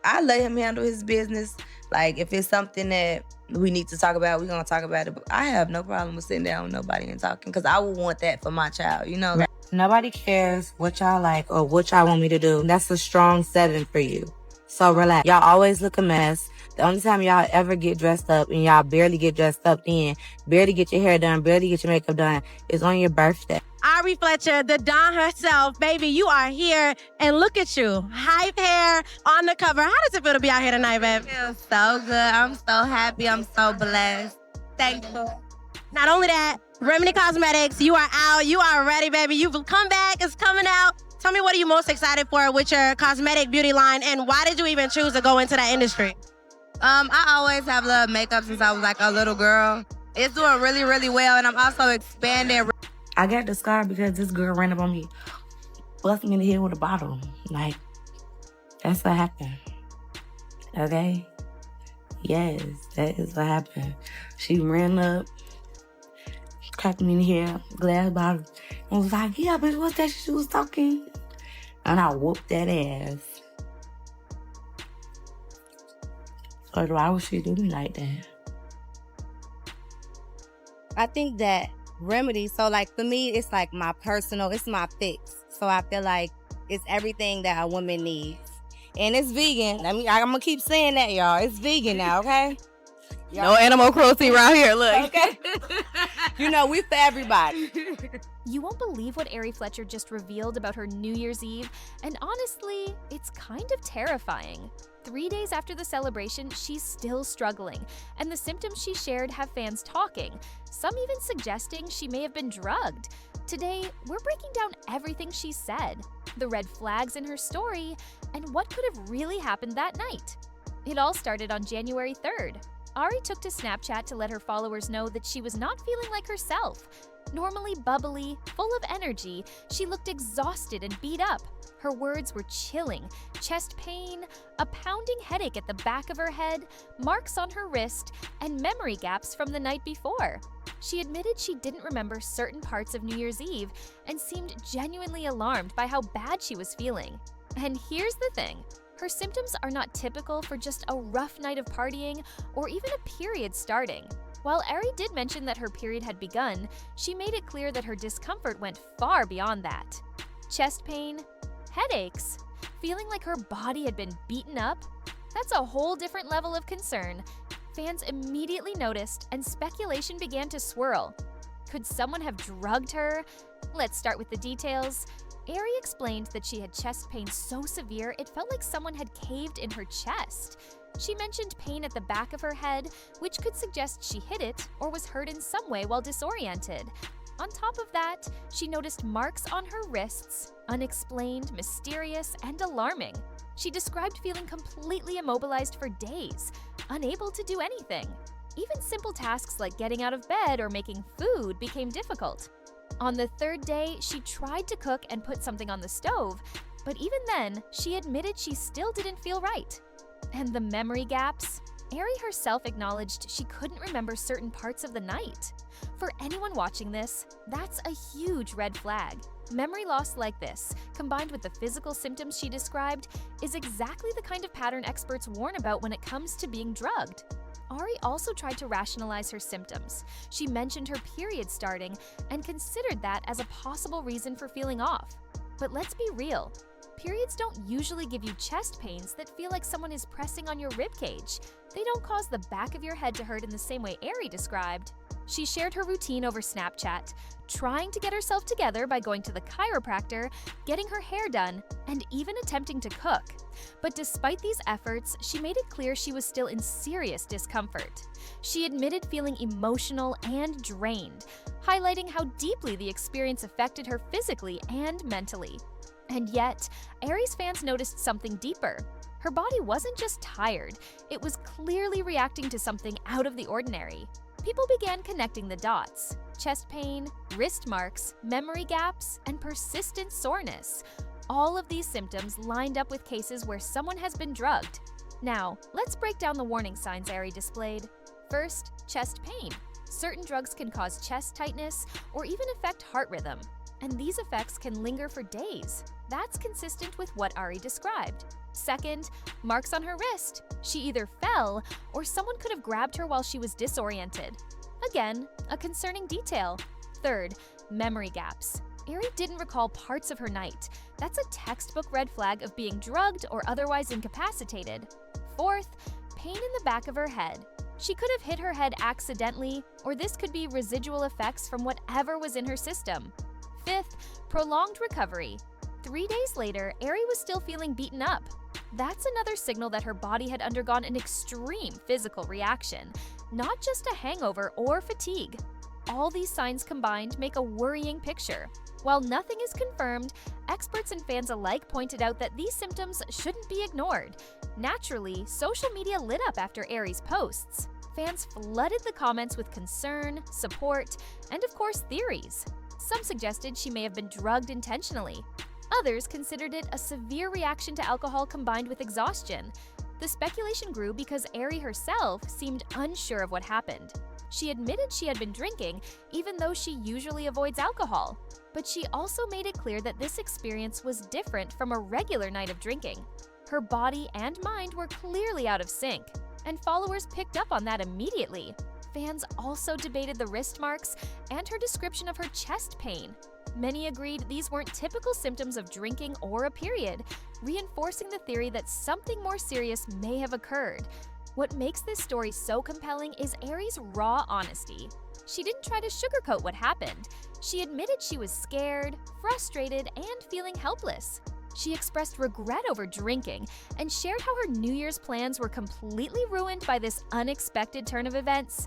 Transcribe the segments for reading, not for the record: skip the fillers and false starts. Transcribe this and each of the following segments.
I let him handle his business. Like, if it's something that we need to talk about, we're going to talk about it. But I have no problem with sitting down with nobody and talking because I would want that for my child, you know? Like, nobody cares what y'all like or what y'all want me to do. That's a strong setting for you. So relax. Y'all always look a mess. The only time y'all ever get dressed up, and y'all barely get dressed up then, barely get your hair done, barely get your makeup done, is on your birthday. Ari Fletcher, the Don herself, baby, you are here, and look at you, hype hair on the cover. How does it feel to be out here tonight, babe? It feels so good. I'm so happy. I'm so blessed. Thankful. Not only that, Remedy Cosmetics, you are out, you are ready, baby. You've come back, it's coming out. Tell me, what are you most excited for with your cosmetic beauty line, and why did you even choose to go into that industry? I always have loved makeup since I was like a little girl. It's doing really, really well, and I'm also expanding. I got the scar because this girl ran up on me, busted me in the head with a bottle. Like, that's what happened. Okay? Yes, that is what happened. She ran up, cracked me in the head, glass bottle, and was like, yeah, bitch, what's that she was talking? And I whooped that ass. So why would she do me like that? I think that Remedy, so like for me, it's like my personal, it's my fix. So I feel like it's everything that a woman needs. And it's vegan. I mean, I'm gonna keep saying that, y'all. It's vegan now, okay? No animal cruelty around here, look. Okay. You know, we for everybody. You won't believe what Ari Fletcher just revealed about her New Year's Eve, and honestly, it's kind of terrifying. 3 days after the celebration, she's still struggling, and the symptoms she shared have fans talking, some even suggesting she may have been drugged. Today, we're breaking down everything she said, the red flags in her story, and what could have really happened that night. It all started on January 3rd. Ari took to Snapchat to let her followers know that she was not feeling like herself. Normally bubbly, full of energy, she looked exhausted and beat up. Her words were chilling: chest pain, a pounding headache at the back of her head, marks on her wrist, and memory gaps from the night before. She admitted she didn't remember certain parts of New Year's Eve and seemed genuinely alarmed by how bad she was feeling. And here's the thing. Her symptoms are not typical for just a rough night of partying or even a period starting. While Ari did mention that her period had begun, she made it clear that her discomfort went far beyond that. Chest pain, headaches, feeling like her body had been beaten up? That's a whole different level of concern. Fans immediately noticed and speculation began to swirl. Could someone have drugged her? Let's start with the details. Ari explained that she had chest pain so severe it felt like someone had caved in her chest. She mentioned pain at the back of her head, which could suggest she hit it or was hurt in some way while disoriented. On top of that, she noticed marks on her wrists, unexplained, mysterious, and alarming. She described feeling completely immobilized for days, unable to do anything. Even simple tasks like getting out of bed or making food became difficult. On the third day, she tried to cook and put something on the stove, but even then, she admitted she still didn't feel right. And the memory gaps? Ari herself acknowledged she couldn't remember certain parts of the night. For anyone watching this, that's a huge red flag. Memory loss like this, combined with the physical symptoms she described, is exactly the kind of pattern experts warn about when it comes to being drugged. Ari also tried to rationalize her symptoms. She mentioned her period starting and considered that as a possible reason for feeling off. But let's be real. Periods don't usually give you chest pains that feel like someone is pressing on your ribcage. They don't cause the back of your head to hurt in the same way Ari described. She shared her routine over Snapchat, trying to get herself together by going to the chiropractor, getting her hair done, and even attempting to cook. But despite these efforts, she made it clear she was still in serious discomfort. She admitted feeling emotional and drained, highlighting how deeply the experience affected her physically and mentally. And yet, Ari's fans noticed something deeper. Her body wasn't just tired, it was clearly reacting to something out of the ordinary. People began connecting the dots: chest pain, wrist marks, memory gaps, and persistent soreness. All of these symptoms lined up with cases where someone has been drugged. Now, let's break down the warning signs Ari displayed. First, chest pain. Certain drugs can cause chest tightness or even affect heart rhythm, and these effects can linger for days. That's consistent with what Ari described. Second, marks on her wrist. She either fell or someone could have grabbed her while she was disoriented. Again, a concerning detail. Third, memory gaps. Ari didn't recall parts of her night. That's a textbook red flag of being drugged or otherwise incapacitated. Fourth, pain in the back of her head. She could have hit her head accidentally, or this could be residual effects from whatever was in her system. Fifth, prolonged recovery. 3 days later, Ari was still feeling beaten up. That's another signal that her body had undergone an extreme physical reaction, not just a hangover or fatigue. All these signs combined make a worrying picture. While nothing is confirmed, experts and fans alike pointed out that these symptoms shouldn't be ignored. Naturally, social media lit up after Ari's posts. Fans flooded the comments with concern, support, and of course theories. Some suggested she may have been drugged intentionally. Others considered it a severe reaction to alcohol combined with exhaustion. The speculation grew because Ari herself seemed unsure of what happened. She admitted she had been drinking, even though she usually avoids alcohol. But she also made it clear that this experience was different from a regular night of drinking. Her body and mind were clearly out of sync, and followers picked up on that immediately. Fans also debated the wrist marks and her description of her chest pain. Many agreed these weren't typical symptoms of drinking or a period, reinforcing the theory that something more serious may have occurred. What makes this story so compelling is Ari's raw honesty. She didn't try to sugarcoat what happened. She admitted she was scared, frustrated, and feeling helpless. She expressed regret over drinking and shared how her New Year's plans were completely ruined by this unexpected turn of events.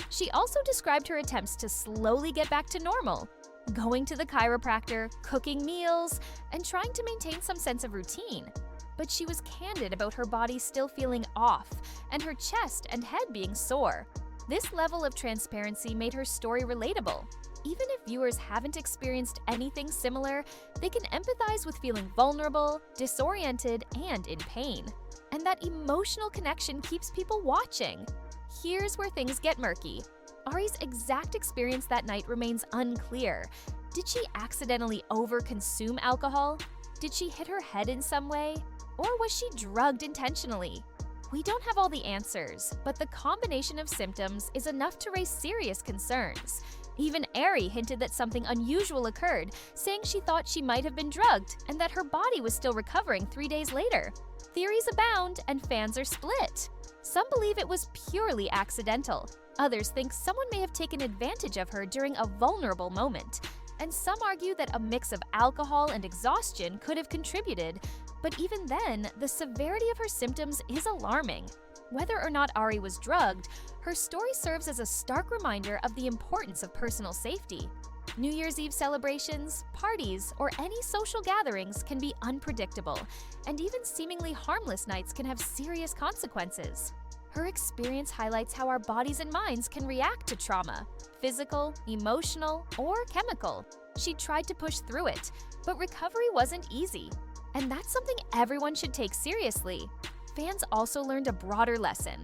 She also described her attempts to slowly get back to normal, going to the chiropractor, cooking meals, and trying to maintain some sense of routine. But she was candid about her body still feeling off and her chest and head being sore. This level of transparency made her story relatable. Even if viewers haven't experienced anything similar, they can empathize with feeling vulnerable, disoriented, and in pain. And that emotional connection keeps people watching. Here's where things get murky. Ari's exact experience that night remains unclear. Did she accidentally overconsume alcohol? Did she hit her head in some way? Or was she drugged intentionally? We don't have all the answers, but the combination of symptoms is enough to raise serious concerns. Even Ari hinted that something unusual occurred, saying she thought she might have been drugged and that her body was still recovering 3 days later. Theories abound and fans are split. Some believe it was purely accidental. Others think someone may have taken advantage of her during a vulnerable moment. And some argue that a mix of alcohol and exhaustion could have contributed. But even then, the severity of her symptoms is alarming. Whether or not Ari was drugged, her story serves as a stark reminder of the importance of personal safety. New Year's Eve celebrations, parties, or any social gatherings can be unpredictable, and even seemingly harmless nights can have serious consequences. Her experience highlights how our bodies and minds can react to trauma, physical, emotional, or chemical. She tried to push through it, but recovery wasn't easy. And that's something everyone should take seriously. Fans also learned a broader lesson.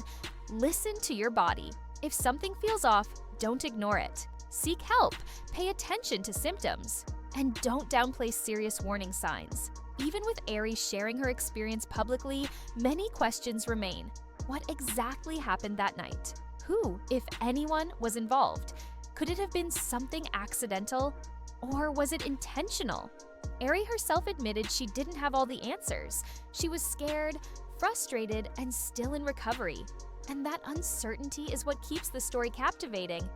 Listen to your body. If something feels off, don't ignore it. Seek help, pay attention to symptoms, and don't downplay serious warning signs. Even with Ari sharing her experience publicly, many questions remain. What exactly happened that night? Who, if anyone, was involved? Could it have been something accidental? Or was it intentional? Ari herself admitted she didn't have all the answers. She was scared, frustrated, and still in recovery. And that uncertainty is what keeps the story captivating.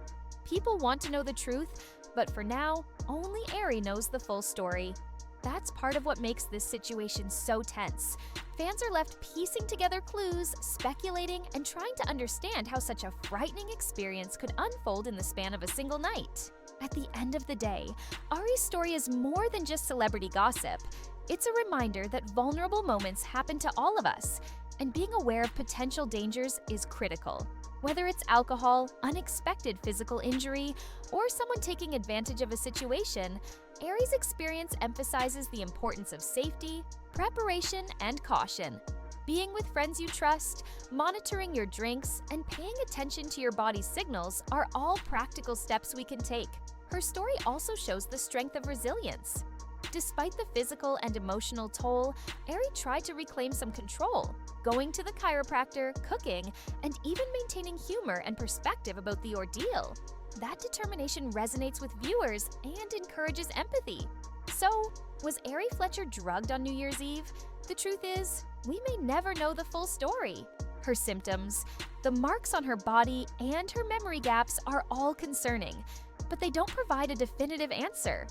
People want to know the truth, but for now, only Ari knows the full story. That's part of what makes this situation so tense. Fans are left piecing together clues, speculating, and trying to understand how such a frightening experience could unfold in the span of a single night. At the end of the day, Ari's story is more than just celebrity gossip. It's a reminder that vulnerable moments happen to all of us, and being aware of potential dangers is critical. Whether it's alcohol, unexpected physical injury, or someone taking advantage of a situation, Ari's experience emphasizes the importance of safety, preparation, and caution. Being with friends you trust, monitoring your drinks, and paying attention to your body's signals are all practical steps we can take. Her story also shows the strength of resilience. Despite the physical and emotional toll, Ari tried to reclaim some control, going to the chiropractor, cooking, and even maintaining humor and perspective about the ordeal. That determination resonates with viewers and encourages empathy. So, was Ari Fletcher drugged on New Year's Eve? The truth is, we may never know the full story. Her symptoms, the marks on her body, and her memory gaps are all concerning, but they don't provide a definitive answer.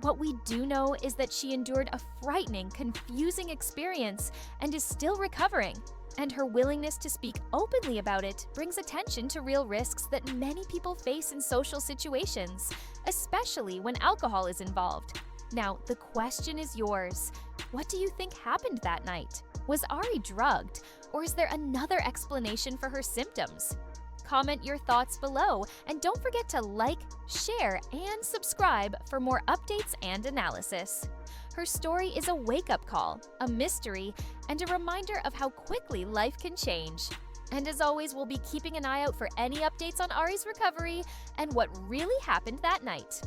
What we do know is that she endured a frightening, confusing experience and is still recovering. And her willingness to speak openly about it brings attention to real risks that many people face in social situations, especially when alcohol is involved. Now, the question is yours. What do you think happened that night? Was Ari drugged, or is there another explanation for her symptoms? Comment your thoughts below, and don't forget to like, share, and subscribe for more updates and analysis. Her story is a wake-up call, a mystery, and a reminder of how quickly life can change. And as always, we'll be keeping an eye out for any updates on Ari's recovery and what really happened that night.